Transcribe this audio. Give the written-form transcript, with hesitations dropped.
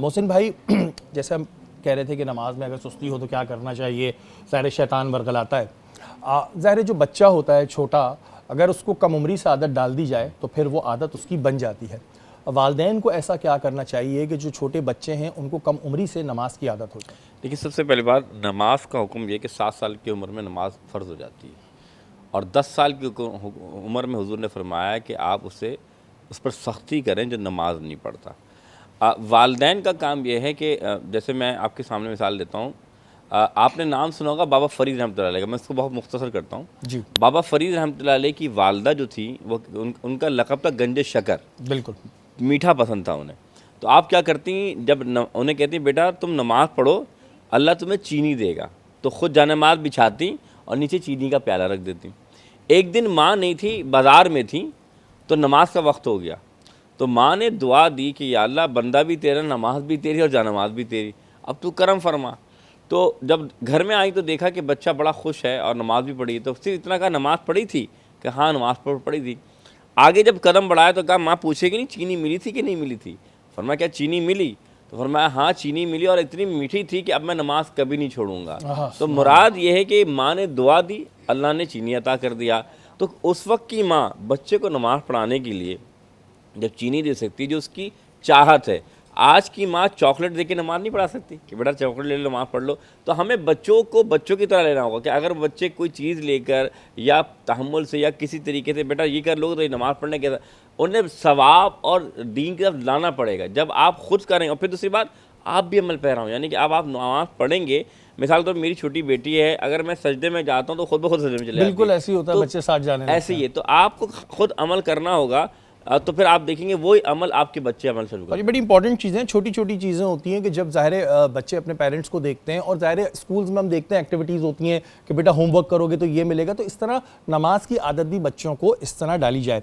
محسن بھائی جیسے ہم کہہ رہے تھے کہ نماز میں اگر سستی ہو تو کیا کرنا چاہیے، ظاہر شیطان ورغلاتا ہے۔ ظاہر جو بچہ ہوتا ہے چھوٹا، اگر اس کو کم عمری سے عادت ڈال دی جائے تو پھر وہ عادت اس کی بن جاتی ہے۔ والدین کو ایسا کیا کرنا چاہیے کہ جو چھوٹے بچے ہیں ان کو کم عمری سے نماز کی عادت ہو جائے؟ دیکھیے، سب سے پہلی بات، نماز کا حکم یہ کہ 7 سال کی عمر میں نماز فرض ہو جاتی ہے، اور 10 سال کی عمر میں حضور نے فرمایا کہ آپ اس پر سختی کریں جو نماز نہیں پڑھتا۔ والدین کا کام یہ ہے کہ جیسے میں آپ کے سامنے مثال دیتا ہوں، آپ نے نام سنا ہوگا بابا فرید رحمۃ اللہ علیہ کا، میں اس کو بہت مختصر کرتا ہوں۔ جی بابا فرید رحمۃ اللہ علیہ کی والدہ جو تھی، وہ ان کا لقب تھا گنج شکر، بالکل۔ میٹھا پسند تھا انہیں۔ تو آپ کیا کرتی ہیں، جب انہیں کہتی ہیں بیٹا تم نماز پڑھو، اللہ تمہیں چینی دے گا، تو خود جانماز بچھاتی اور نیچے چینی کا پیالہ رکھ دیتی۔ ایک دن ماں نہیں تھی، بازار میں تھی، تو نماز کا وقت ہو گیا، تو ماں نے دعا دی کہ یا اللہ بندہ بھی تیرا، نماز بھی تیری اور جانماز بھی تیری، اب تو کرم فرما۔ تو جب گھر میں آئی تو دیکھا کہ بچہ بڑا خوش ہے اور نماز بھی پڑھی، تو صرف اتنا کہا نماز پڑھی تھی، کہ ہاں نماز پڑھی تھی۔ آگے جب قدم بڑھایا تو کہا ماں پوچھے گی نہیں چینی ملی تھی کہ نہیں ملی تھی؟ فرمایا کیا چینی ملی؟ تو فرمایا ہاں چینی ملی، اور اتنی میٹھی تھی کہ اب میں نماز کبھی نہیں چھوڑوں گا۔ تو مراد یہ ہے کہ ماں نے دعا دی، اللہ نے چینی عطا کر دیا۔ تو اس وقت کی ماں بچے کو نماز پڑھانے کے لیے جب چینی دے سکتی جو اس کی چاہت ہے، آج کی ماں چاکلیٹ دے کے نماز نہیں پڑھا سکتی کہ بیٹا چاکلیٹ لے لو نماز پڑھ لو۔ تو ہمیں بچوں کو بچوں کی طرح لینا ہوگا کہ اگر بچے کوئی چیز لے کر یا تحمل سے یا کسی طریقے سے بیٹا یہ کر لو تو یہ نماز پڑھنے کے، انہیں ثواب اور دین کی طرف لانا پڑے گا جب آپ خود کریں۔ اور پھر دوسری بات، آپ بھی عمل پیرا ہوں، یعنی کہ اب آپ نماز پڑھیں گے۔ مثال طور پر میری چھوٹی بیٹی ہے، اگر میں سجدے میں جاتا ہوں تو خود بخود سجدے میں چلے جاتی ہے۔ بالکل ایسے ہی ہوتا ہے، بچے ساتھ جانے ایسے ہی ہے، تو آپ کو خود عمل کرنا ہوگا، تو پھر آپ دیکھیں گے وہی عمل آپ کے بچے عمل شروع کریں۔ اور یہ بڑی امپورٹنٹ چیزیں، چھوٹی چھوٹی چیزیں ہوتی ہیں کہ جب ظاہر بچے اپنے پیرنٹس کو دیکھتے ہیں، اور ظاہر اسکولز میں ہم دیکھتے ہیں ایکٹیویٹیز ہوتی ہیں کہ بیٹا ہوم ورک کرو گے تو یہ ملے گا، تو اس طرح نماز کی عادت بھی بچوں کو اس طرح ڈالی جائے۔